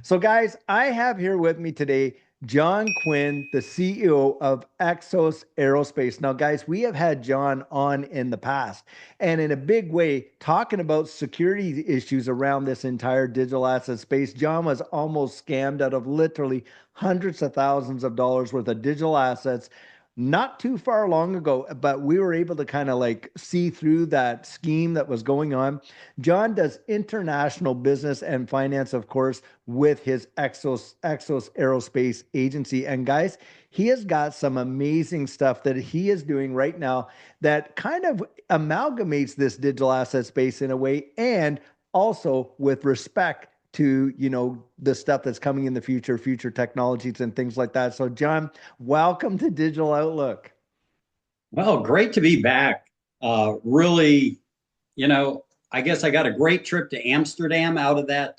So, guys, I have here with me today John Quinn, the CEO of Exos Aerospace. Now, guys, we have had John on in the past and in a big way talking about security issues around this entire digital asset space. John was almost scammed out of literally hundreds of thousands of dollars worth of digital assets not too far long ago, but we were able to kind of like see through that scheme that was going on. John does international business and finance, of course, with his Exos Aerospace agency. And guys, he has got some amazing stuff that he is doing right now that kind of amalgamates this digital asset space in a way, and also with respect to the stuff that's coming in the future technologies and things like that. So John, welcome to Digital Outlook. Well, great to be back. Really, I guess I got a great trip to Amsterdam out of that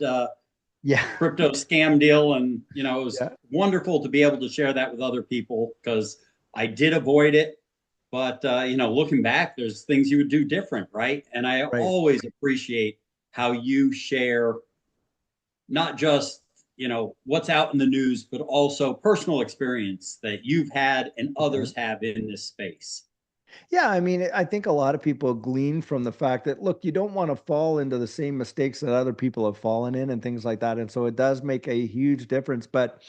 Yeah. crypto scam deal. And, it was Yeah. wonderful to be able to share that with other people because I did avoid it. But, looking back, there's things you would do different, right? And I Right. always appreciate how you share not just, what's out in the news, but also personal experience that you've had and Yeah. others have in this space. Yeah, I mean, I think a lot of people glean from the fact that, look, you don't want to fall into the same mistakes that other people have fallen in and things like that. And so it does make a huge difference. But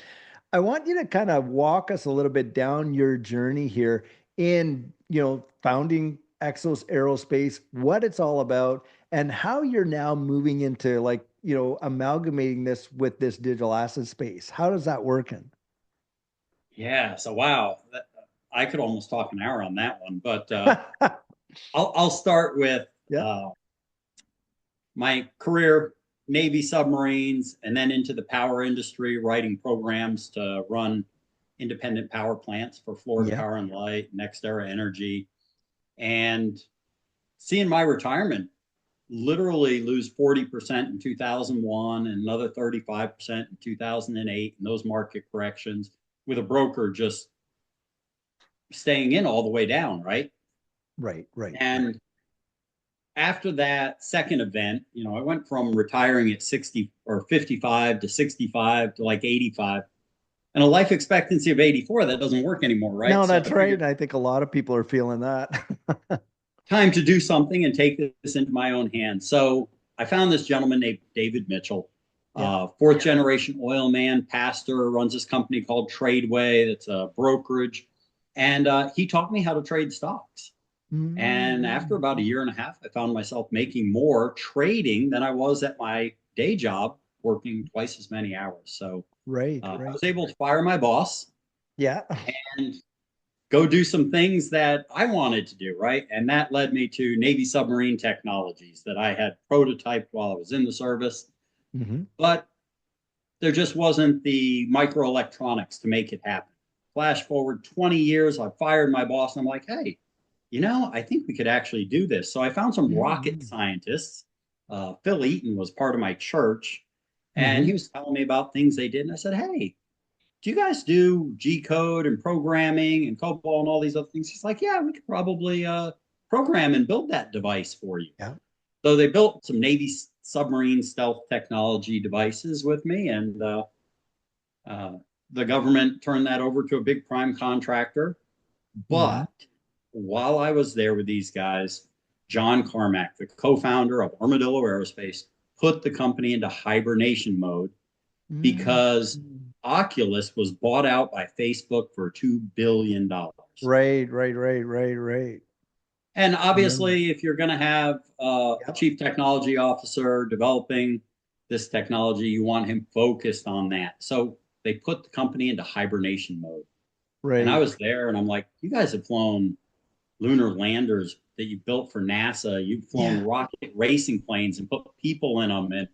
I want you to kind of walk us a little bit down your journey here in, founding Exos Aerospace, what it's all about, and how you're now moving into like, amalgamating this with this digital asset space. How does that work in? Yeah. So wow, I could almost talk an hour on that one, but I'll start with Yeah. uh, my career, Navy submarines, and then into the power industry, writing programs to run independent power plants for Florida Yeah. Power and Light, NextEra Energy, and seeing my retirement literally lose 40% in 2001 and another 35% in 2008 and those market corrections with a broker just staying in all the way down, right? Right. Right. Right. And after that second event, I went from retiring at 60 or 55 to 65 to like 85 and a life expectancy of 84. That doesn't work anymore, right? No, So that's I right. figured And I think a lot of people are feeling that. time to do something and take this into my own hands. So I found this gentleman named David Mitchell, Yeah. fourth generation oil man, pastor, runs this company called Tradeway. That's a brokerage. And he taught me how to trade stocks. And after Mm. about a year and a half, I found myself making more trading than I was at my day job, working twice as many hours. So Right, I right. was able to fire my boss Yeah. and go do some things that I wanted to do, right? And that led me to Navy submarine technologies that I had prototyped while I was in the service. Hmm. But there just wasn't the microelectronics to make it happen. Flash forward 20 years, I fired my boss and I'm like, hey, I think we could actually do this. So I found some rocket Hmm. scientists. Phil Eaton was part of my church, and he Hmm. was telling me about things they did. And I said, hey, do you guys do G code and programming and COBOL and all these other things? He's like, yeah, we could probably program and build that device for you. Yeah. So they built some Navy submarine stealth technology devices with me, and uh, the government turned that over to a big prime contractor. Hmm. But while I was there with these guys, John Carmack, the co-founder of Armadillo Aerospace, put the company into hibernation mode Mm. because Oculus was bought out by Facebook for $2 billion. Right, right, right, right, right. And Remember. obviously, if you're going to have a Yep. chief technology officer developing this technology, you want him focused on that. So they put the company into hibernation mode. And I Right. was there and I'm like, you guys have flown lunar landers that you built for NASA. You've flown Yeah. rocket racing planes and put people in them. And,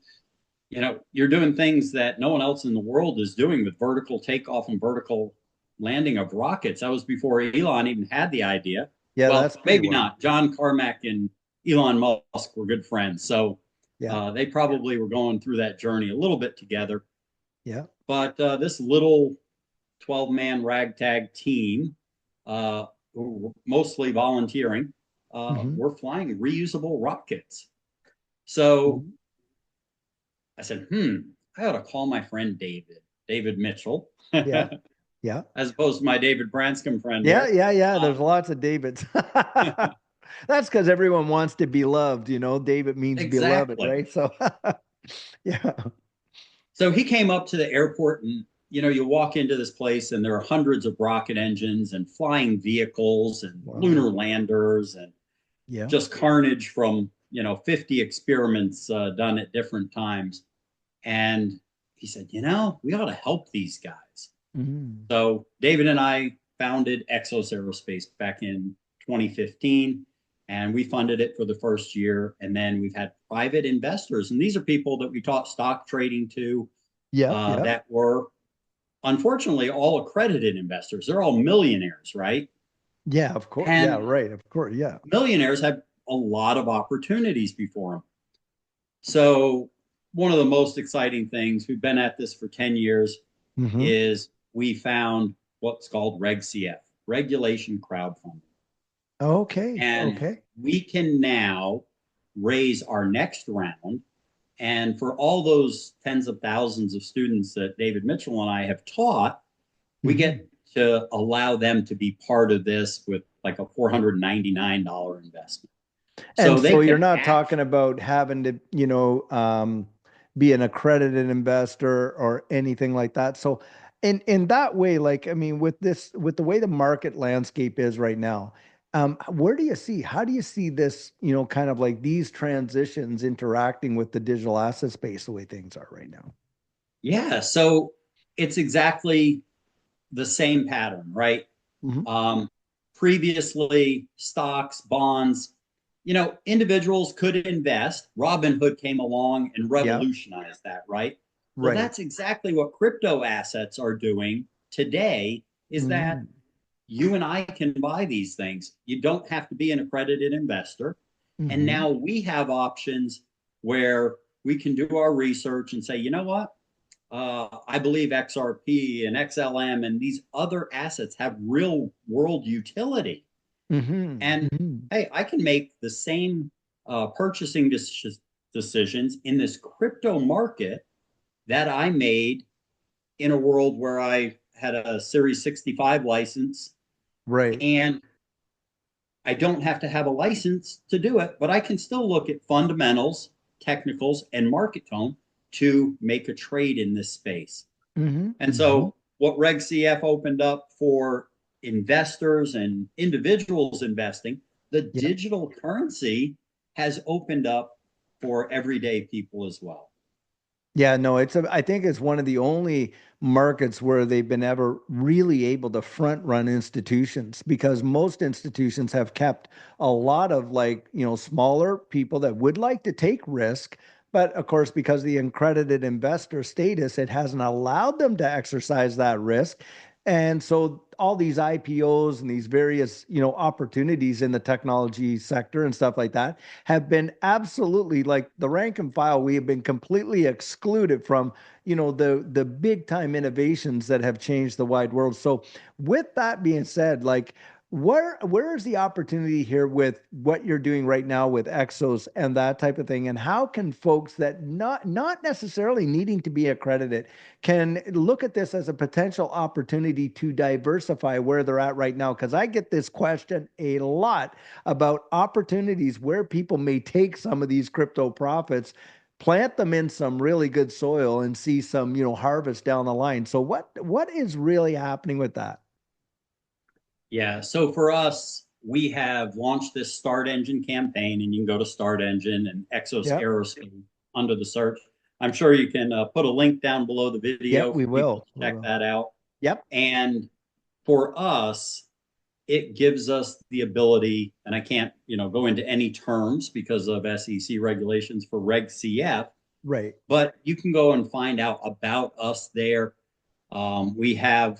you're doing things that no one else in the world is doing with vertical takeoff and vertical landing of rockets. That was before Elon even had the idea. Yeah, Well, that's pretty maybe wild. not. John Carmack and Elon Musk were good friends. So Yeah. they probably were going through that journey a little bit together. Yeah. But this little 12-man ragtag team, who were mostly volunteering, Hmm. were flying reusable rockets. So Hmm. I said, I ought to call my friend David Mitchell, Yeah. Yeah. as opposed to my David Branscombe friend Yeah. here. Yeah. Yeah. Uh, There's lots of Davids. That's because everyone wants to be loved. David means beloved, exactly. right? So, yeah. So he came up to the airport, and you walk into this place and there are hundreds of rocket engines and flying vehicles and Wow. lunar landers and Yeah. just carnage from 50 experiments done at different times. And he said, we ought to help these guys. Mhm. So David and I founded Exos Aerospace back in 2015, and we funded it for the first year. And then we've had private investors, and these are people that we taught stock trading to, Yep. Yep. that were unfortunately all accredited investors. They're all millionaires, right? Yeah. Of course. Yeah. And Right. Of course. Yeah. millionaires have a lot of opportunities before them. So one of the most exciting things, we've been at this for 10 years, Hmm. is we found what's called Reg CF, regulation crowdfunding. Okay. And Okay. we can now raise our next round. And for all those tens of thousands of students that David Mitchell and I have taught, we Hmm. get to allow them to be part of this with like a $499 investment. And So they so you're can not talking actually, about having to, be an accredited investor or anything like that. So in that way, like, I mean, with the way the market landscape is right now, where do you see, how do you see this, kind of like these transitions interacting with the digital asset space the way things are right now? yeah. So it's exactly the same pattern, right? Hmm. Um, Previously, stocks, bonds, individuals could invest. Robinhood came along and Yeah, revolutionized that, right? Well, right. that's exactly what crypto assets are doing today, is that Hmm. you and I can buy these things. You don't have to be an accredited investor. And Hmm. now we have options where we can do our research and say, you know what? I believe XRP and XLM and these other assets have real world utility. Hmm. And Hmm. hey, I can make the same purchasing decisions in this crypto market that I made in a world where I had a Series 65 license, Right. and I don't have to have a license to do it, but I can still look at fundamentals, technicals, and market tone to make a trade in this space. Hmm. And Hmm. so, what Reg CF opened up for investors and individuals investing, the Yeah. digital currency has opened up for everyday people as well. Yeah, no, I think it's one of the only markets where they've been ever really able to front run institutions because most institutions have kept a lot of like, smaller people that would like to take risk. But of course, because of the accredited investor status, it hasn't allowed them to exercise that risk. And so all these IPOs and these various, opportunities in the technology sector and stuff like that have been absolutely like the rank and file. We have been completely excluded from, the big time innovations that have changed the wide world. So with that being said, like where is the opportunity here with what you're doing right now with Exos and that type of thing? And how can folks that not necessarily needing to be accredited can look at this as a potential opportunity to diversify where they're at right now? Because I get this question a lot about opportunities where people may take some of these crypto profits, plant them in some really good soil and see some, harvest down the line. So what is really happening with that? Yeah. So for us, we have launched this StartEngine campaign, and you can go to StartEngine and Exos Yep. Aerospace under the search. I'm sure you can put a link down below the Yep, video we for people will. to We check will. that out. Yep. And for us, it gives us the ability, and I can't, go into any terms because of SEC regulations for Reg CF, Right. but you can go and find out about us there. We have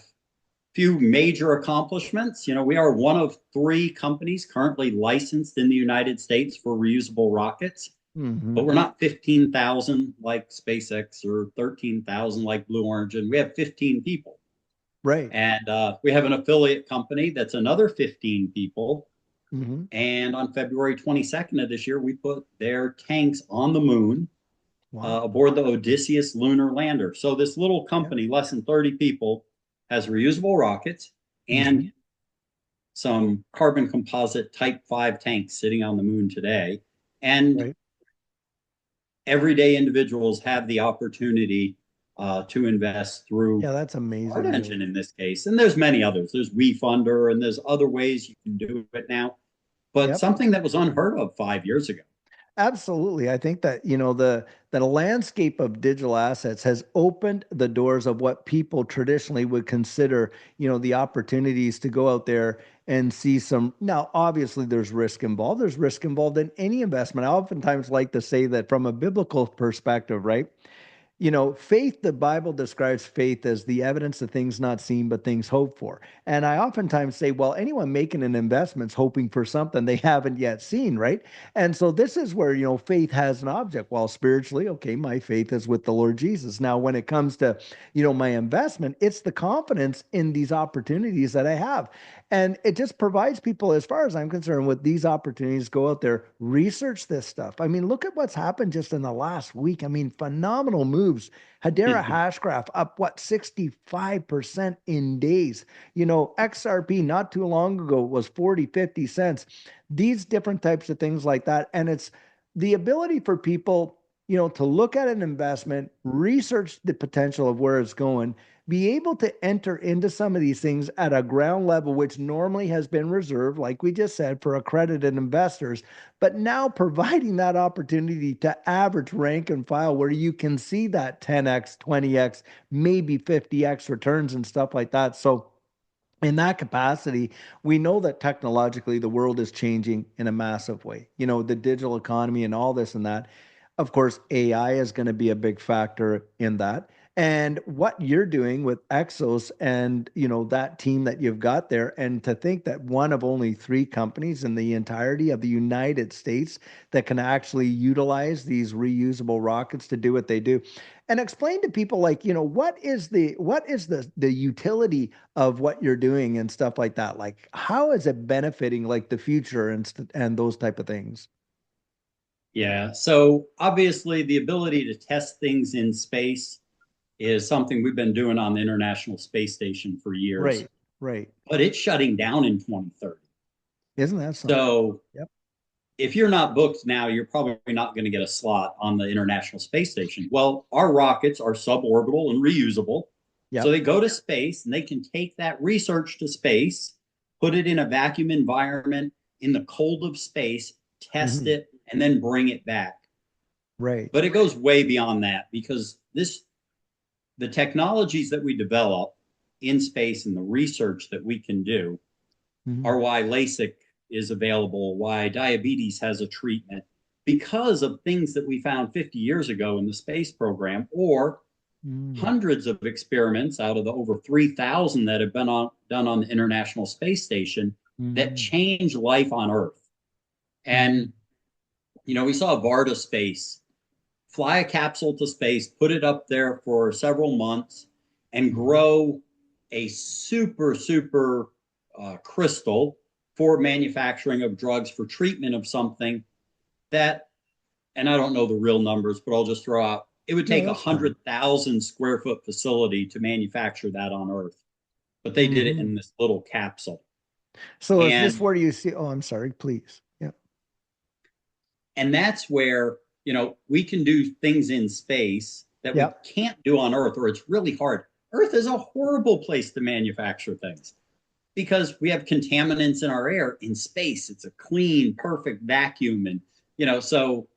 few major accomplishments. We are one of three companies currently licensed in the United States for reusable rockets, but Hmm. we're not 15,000 like SpaceX or 13,000 like Blue Origin. We have 15 people. Right. And we have an affiliate company that's another 15 people. Hmm. And on February 22nd of this year, we put their tanks on the moon. Wow. aboard the Odysseus lunar lander. So this little Yeah. company, less than 30 people, has reusable rockets Hmm. and some carbon composite Type 5 tanks sitting on the moon today. And Right. everyday individuals have the opportunity to invest through Yeah, that's amazing, StartEngine really. in this case. And there's many others. There's WeFunder and there's other ways you can do it now. But Yep. something that was unheard of 5 years ago. Absolutely. I think that, the landscape of digital assets has opened the doors of what people traditionally would consider, the opportunities to go out there and see some. Now, obviously, there's risk involved. There's risk involved in any investment. I oftentimes like to say that from a biblical perspective, right? Faith, the Bible describes faith as the evidence of things not seen, but things hoped for. And I oftentimes say, well, anyone making an investment is hoping for something they haven't yet seen, right? And so this is where, faith has an object. Well, spiritually, okay, my faith is with the Lord Jesus. Now, when it comes to, my investment, it's the confidence in these opportunities that I have. And it just provides people, as far as I'm concerned, with these opportunities, go out there, research this stuff. I mean, look at what's happened just in the last week. I mean, phenomenal moves. Hedera Hashgraph up, what, 65% in days. XRP not too long ago was 40, 50 cents. These different types of things like that. And it's the ability for people, to look at an investment, research the potential of where it's going, be able to enter into some of these things at a ground level, which normally has been reserved, like we just said, for accredited investors, but now providing that opportunity to average rank and file where you can see that 10x, 20x, maybe 50x returns and stuff like that. So, in that capacity, we know that technologically the world is changing in a massive way. The digital economy and all this and that. Of course, AI is going to be a big factor in that. And what you're doing with Exos and that team that you've got there, and to think that one of only three companies in the entirety of the United States that can actually utilize these reusable rockets to do what they do, and explain to people like what is the utility of what you're doing and stuff like that. Like, how is it benefiting like the future and those type of things? Yeah. So obviously, the ability to test things in space is something we've been doing on the International Space Station for years, Right, right. but it's shutting down in 2030. Isn't that something? So Yep. if you're not booked now, you're probably not going to get a slot on the International Space Station. Well, our rockets are suborbital and reusable. So Yep. they go to space and they can take that research to space, put it in a vacuum environment in the cold of space, test Hmm. it, and then bring it back. Right. But it goes way beyond that because the technologies that we develop in space and the research that we can do Hmm. are why LASIK is available, why diabetes has a treatment, because of things that we found 50 years ago in the space program, or Mm. hundreds of experiments out of the over 3,000 that have been done on the International Space Station that Hmm. change life on Earth. Hmm. And, we saw Varda Space fly a capsule to space, put it up there for several months, and Hmm. grow a super, super crystal for manufacturing of drugs for treatment of something that, and I don't know the real numbers, but I'll just throw out it would No, take a that's fine. 100,000 square foot facility to manufacture that on Earth, but they did it Hmm. in this little capsule. So is this And where you see? Oh, I'm sorry. Please. Yep. and that's where we can do things in space that we Yep. can't do on Earth, or it's really hard. Earth is a horrible place to manufacture things because we have contaminants in our air. In space it's a clean, perfect vacuum, and so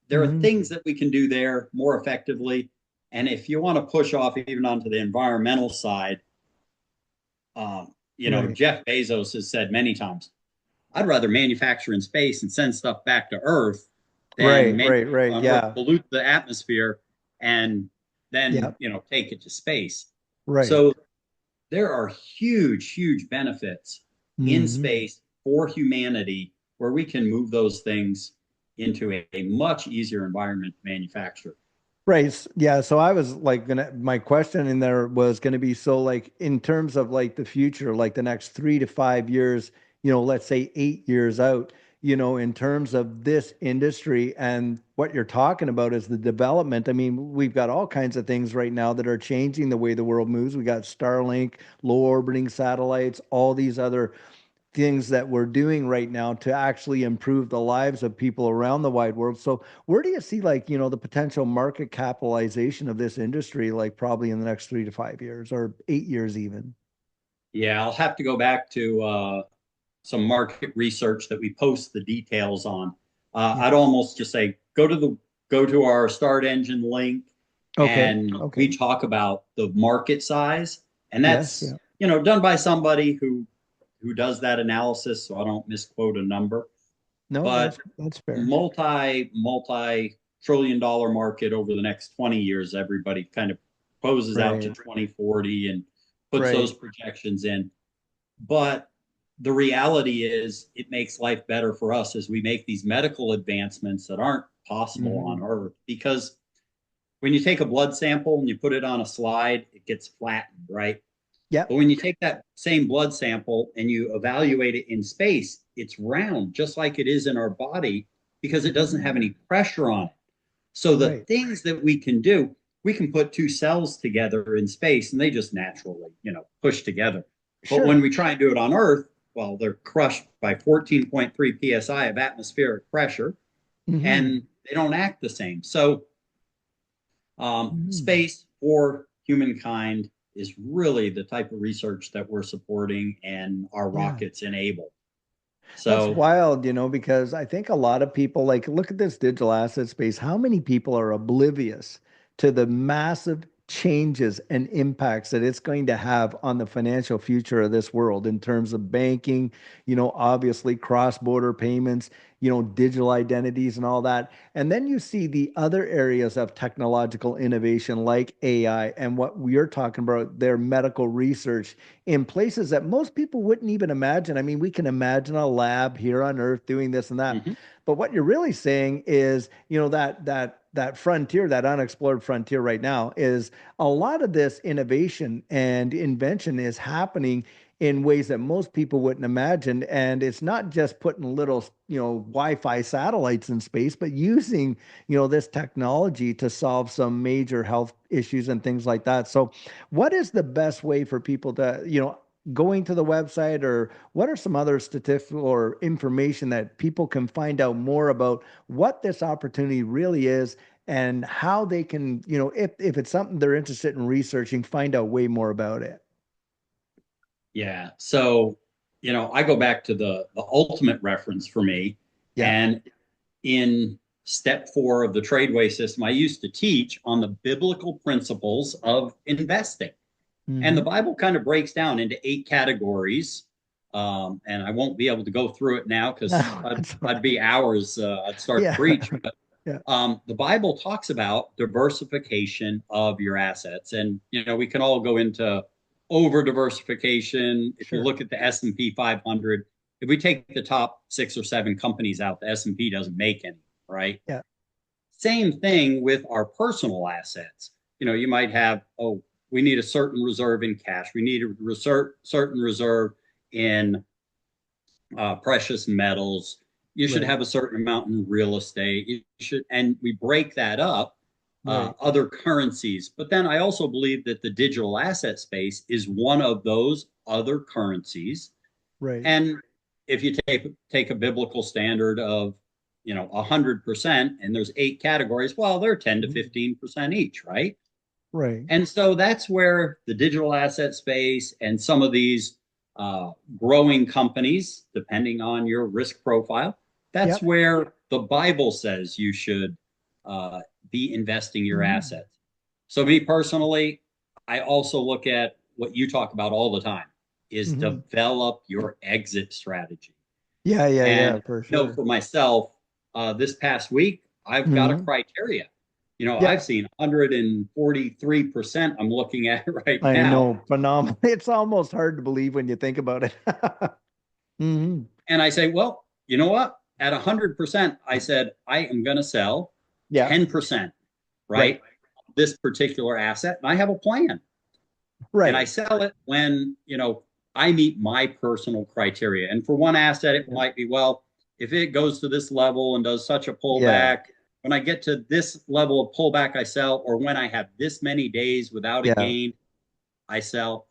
there are Hmm. things that we can do there more effectively. And if you want to push off even onto the environmental side, Right. Jeff Bezos has said many times, I'd rather manufacture in space and send stuff back to Earth than Right. manufacture Right. Right. on Earth, Yeah. pollute the atmosphere, and then Yep. take it to space. Right. So there are huge, huge benefits in Hmm. space for humanity where we can move those things into a much easier environment to manufacture. Right. Yeah. So I was like my question in there was gonna be, so like in terms of like the future, like the next 3 to 5 years, let's say 8 years out, in terms of this industry and what you're talking about is the development. I mean, we've got all kinds of things right now that are changing the way the world moves. We got Starlink, low orbiting satellites, all these other things that we're doing right now to actually improve the lives of people around the wide world. So where do you see, like, the potential market capitalization of this industry, like probably in the next 3 to 5 years or 8 years even? Yeah, I'll have to go back to some market research that we post the details on. Yeah. I'd almost just say go to our StartEngine link, Okay. and we Okay. talk about the market size, and Yes. that's Yeah. done by somebody who does that analysis, so I don't misquote a number. No, But that's fair. multi trillion dollar market over the next 20 years, everybody kind of poses out to Right. 2040 and puts those Right. projections in. But the reality is it makes life better for us as we make these medical advancements that aren't possible Hmm. on Earth. Because when you take a blood sample and you put it on a slide, it gets flattened, right? But Yep. when you take that same blood sample and you evaluate it in space, it's round, just like it is in our body, because it doesn't have Mhm. any pressure on it. So the Right. things that we can do, we can put two cells together in space and they just naturally, push together. But when Sure. we try and do it on Earth, well, they're crushed by 14.3 psi of atmospheric pressure Hmm. and they don't act the same. So Hmm. space for humankind is really the type of research that we're supporting and our Yeah. rockets enable. That's So, wild, because I think a lot of people, like, look at this digital asset space. How many people are oblivious to the massive changes and impacts that it's going to have on the financial future of this world in terms of banking, obviously cross-border payments, digital identities and all that. And then you see the other areas of technological innovation like AI and what we're talking about, their medical research in places that most people wouldn't even imagine. I mean, we can imagine a lab here on Earth doing this and that. mhm. But what you're really saying is, that frontier, that unexplored frontier right now is a lot of this innovation and invention is happening in ways that most people wouldn't imagine. And it's not just putting little, Wi-Fi satellites in space, but using, this technology to solve some major health issues and things like that. So what is the best way for people to, going to the website, or what are some other statistical or information that people can find out more about what this opportunity really is and how they can, if it's something they're interested in researching, find out way more about it? Yeah. So, I go back to the ultimate reference for me. Yeah. And in step 4 of the tradeway system, I used to teach on the biblical principles of investing. And the Hmm. Bible kind of breaks down into 8 categories. And I won't be able to go through it now because No, I'd, that's all I'd right. be hours. I'd start to Yeah. preach. But Yeah. the Bible talks about diversification of your assets. And, we can all go into over diversification. If you Sure. look at the S&P 500, if we take the top 6 or 7 companies out, the S&P doesn't make any, right? Yeah. Same thing with our personal assets. You might have, oh, we need a certain reserve in cash. We need a certain reserve in precious metals. You should Right. have a certain amount in real estate. You should, and we break that up, Right. other currencies. But then I also believe that the digital asset space is one of those other currencies. Right. And if you take a biblical standard of 100%, and there's 8 categories, well, they're 10 to Mhm. 15% each, right? Right. And so that's where the digital asset space and some of these growing companies, depending on your risk profile, that's Yep. where the Bible says you should uh, be investing your Mhm. assets. So, me personally, I also look at what you talk about all the time is Mhm. develop your exit strategy. Yeah. Yeah. Yeah. And For sure. for myself, this past week, I've got a Hmm. criteria. I've Yeah. seen 143% I'm looking at right I now. know. Phenomenal. It's almost hard to believe when you think about it. Hmm. And I say, well, you know what? At 100%, I said, I am going to sell Yeah. 10%, Right. right? This particular asset. And I have a plan. And I Right. sell it when, I meet my personal criteria. And for one asset, it Yeah. might be, well, if it goes to this level and does such a Yeah. pullback, when I get to this level of pullback, I sell, or when I have this many days without a Yeah. gain, I sell.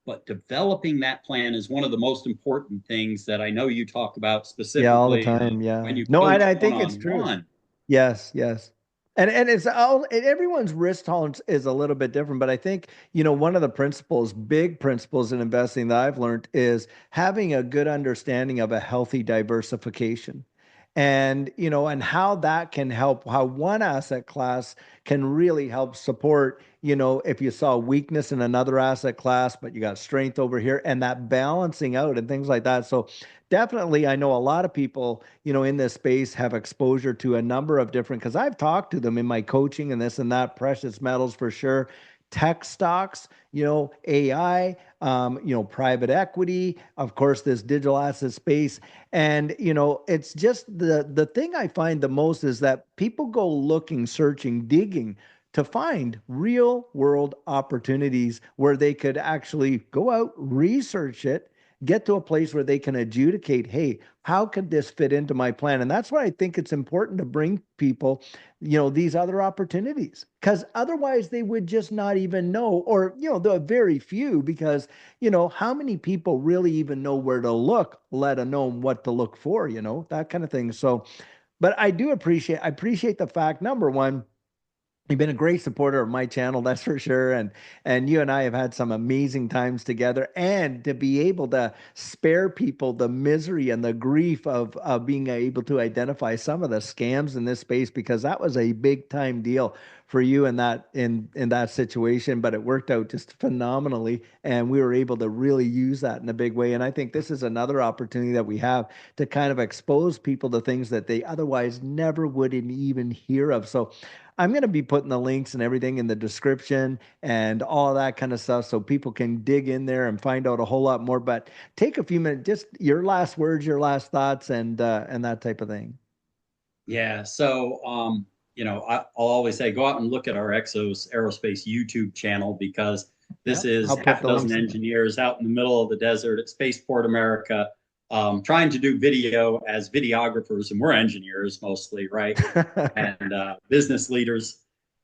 But developing that plan is one of the most important things that I know you talk about Yeah, all the specifically time. when Yeah. you No, coach I one think it's on true. one. Yes, yes. And it's all and everyone's risk tolerance is a little bit different, but I think, one of the principles, big principles in investing that I've learned is having a good understanding of a healthy diversification. And, and how that can help, how one asset class can really help support, if you saw weakness in another asset class, but you got strength over here and that balancing out and things like that. So definitely, I know a lot of people, in this space have exposure to a number of different, because I've talked to them in my coaching and this and that, precious metals for sure, tech stocks, AI, private equity, of course, this digital asset space. And, it's just the thing I find the most is that people go looking, searching, digging to find real world opportunities where they could actually go out, research it, get to a place where they can adjudicate, hey, how could this fit into my plan? And that's why I think it's important to bring people, these other opportunities, because otherwise they would just not even know, or, the very few, because, how many people really even know where to look, let alone what to look for, that kind of thing. So, but I appreciate the fact, number one, you've been a great supporter of my channel, that's for sure. And you and I have had some amazing times together. And to be able to spare people the misery and the grief of being able to identify some of the scams in this space, because that was a big time deal for you in that situation. But it worked out just phenomenally. And we were able to really use that in a big way. And I think this is another opportunity that we have to kind of expose people to things that they otherwise never would even hear of. So I'm going to be putting the links and everything in the description and all that kind of stuff so people can dig in there and find out a whole lot more. But take a few minutes, just your last words, your last thoughts, and that type of thing. Yeah. So, I'll always say go out and look at our Exos Aerospace YouTube channel because Yeah, this is I'll put half a the dozen links in engineers out in the middle of the desert at Spaceport America, trying to do video as videographers, and we're engineers mostly, right? there. And business leaders.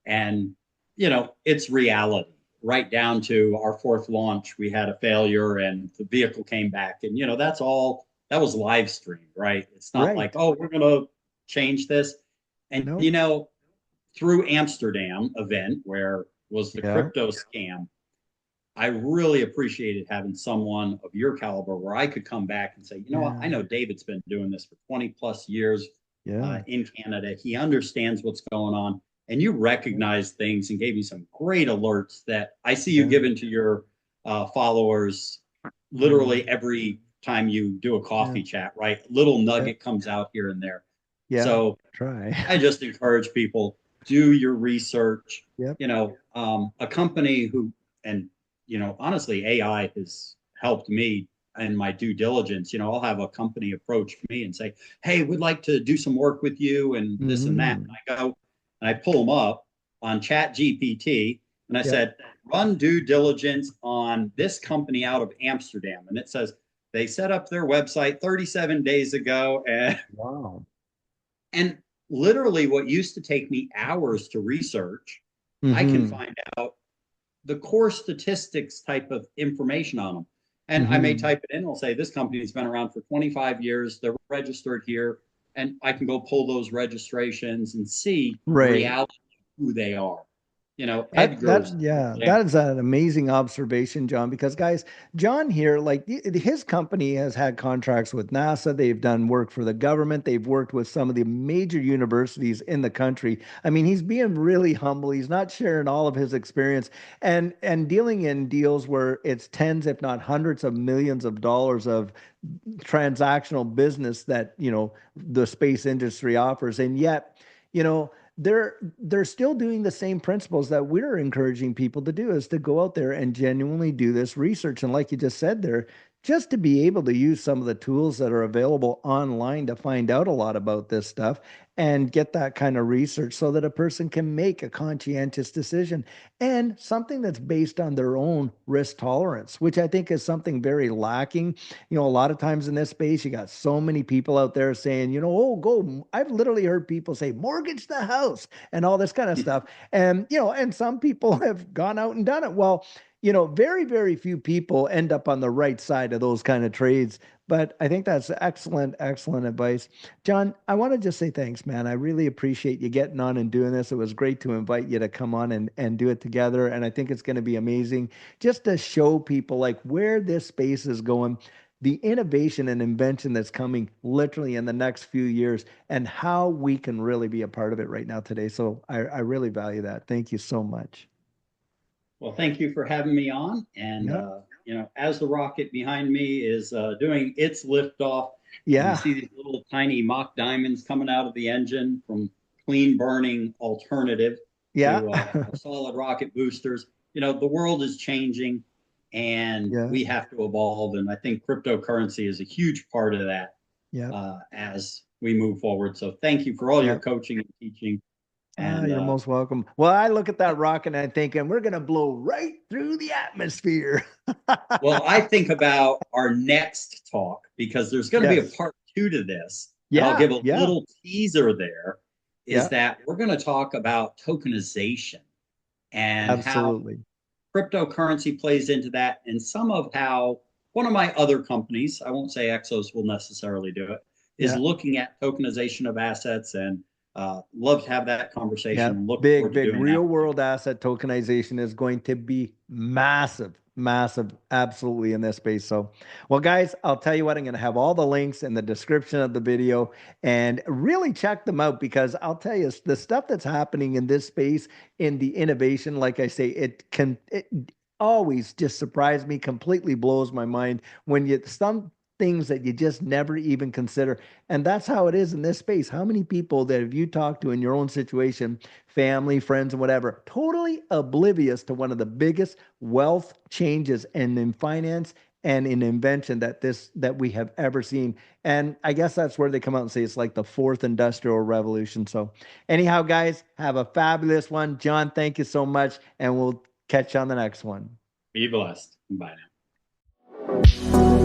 And, it's reality, right down to our fourth launch. We had a failure and the vehicle came back. And, that's all that was live streamed, right? It's not like, Right. oh, we're going to change this. And, No. through Amsterdam event, where was the Yeah. crypto scam, I really appreciated having someone of your caliber where I could come back and say, you know what, I Yeah. know David's been doing this for 20 plus years Yeah. in Canada. He understands what's going on. And you recognize things and gave me some great alerts that I see you Yeah. giving to your followers Mm, literally every time you do a yeah. coffee chat, right? Little Yeah. nugget comes out here and there. Yeah. So Try. I just encourage people do your research. Yep. A company who and honestly, AI has helped me in my due diligence. I'll have a company approach me and say, "Hey, we'd like to do some work with you and this and that." Hmm. And I go and I pull them up on Chat GPT and I Yep. said, "Run due diligence on this company out of Amsterdam," and it says they set up their website 37 days ago Wow. and literally, what used to take me hours to research, I can Hmm. find out the core statistics type of information on them. And I may Hmm. type it in, I'll say, this company's been around for 25 years, they're registered here, and I can go pull those registrations and see the Right. reality of who they are. That Edgar's, for yeah, that example. is an amazing observation, John, because guys, John here, like his company has had contracts with NASA, they've done work for the government, they've worked with some of the major universities in the country. I mean, he's being really humble. He's not sharing all of his experience and dealing in deals where it's tens, if not hundreds of millions of dollars of transactional business that, the space industry offers. And yet, you know, they're still doing the same principles that we're encouraging people to do, is to go out there and genuinely do this research. And like you just said there, just to be able to use some of the tools that are available online to find out a lot about this stuff and get that kind of research so that a person can make a conscientious decision and something that's based on their own risk tolerance, which I think is something very lacking. A lot of times in this space, you got so many people out there saying, oh, go. I've literally heard people say, mortgage the house and all this kind of stuff. And, and some people have gone out and done it. Well, very, very few people end up on the right side of those kind of trades. But I think that's excellent, excellent advice. John, I want to just say thanks, man. I really appreciate you getting on and doing this. It was great to invite you to come on and do it together. And I think it's going to be amazing just to show people like where this space is going, the innovation and invention that's coming literally in the next few years, and how we can really be a part of it right now today. So I really value that. Thank you so much. Well, thank you for having me on. And, Yeah. as the rocket behind me is doing its liftoff, and you Yeah. see these little tiny mock diamonds coming out of the engine from clean burning alternative Yeah. to solid rocket boosters. The world is changing and Yeah. we have to evolve. And I think cryptocurrency is a huge part of that Yeah. as we move forward. So thank you for all your Yeah. coaching and teaching. Ah, And you're most welcome. Well, I look at that rocket and I think, and we're going to blow right through the atmosphere. well, I think about our next talk because there's going to be a Yes. part two to this, and I'll Yeah. give a Yeah. little teaser there. Is Yeah. that we're going to talk about tokenization and how Absolutely. cryptocurrency plays into that, and some of how one of my other companies, I won't say Exos will necessarily do it, is Yeah. looking at tokenization of assets, and love to have that Yeah, conversation and look big, forward to big doing that real with you. world asset tokenization is going to be massive, massive, absolutely in this space. So, well, guys, I'll tell you what, I'm going to have all the links in the description of the video and really check them out because I'll tell you the stuff that's happening in this space in the innovation, like I say, it always just surprised me, completely blows my mind when some things that you just never even consider. And that's how it is in this space. How many people that have you talked to in your own situation, family, friends, and whatever, totally oblivious to one of the biggest wealth changes in finance and in invention that we have ever seen. And I guess that's where they come out and say it's like the fourth industrial revolution. So anyhow, guys, have a fabulous one. John, thank you so much. And we'll catch you on the next one. Be blessed. Bye now.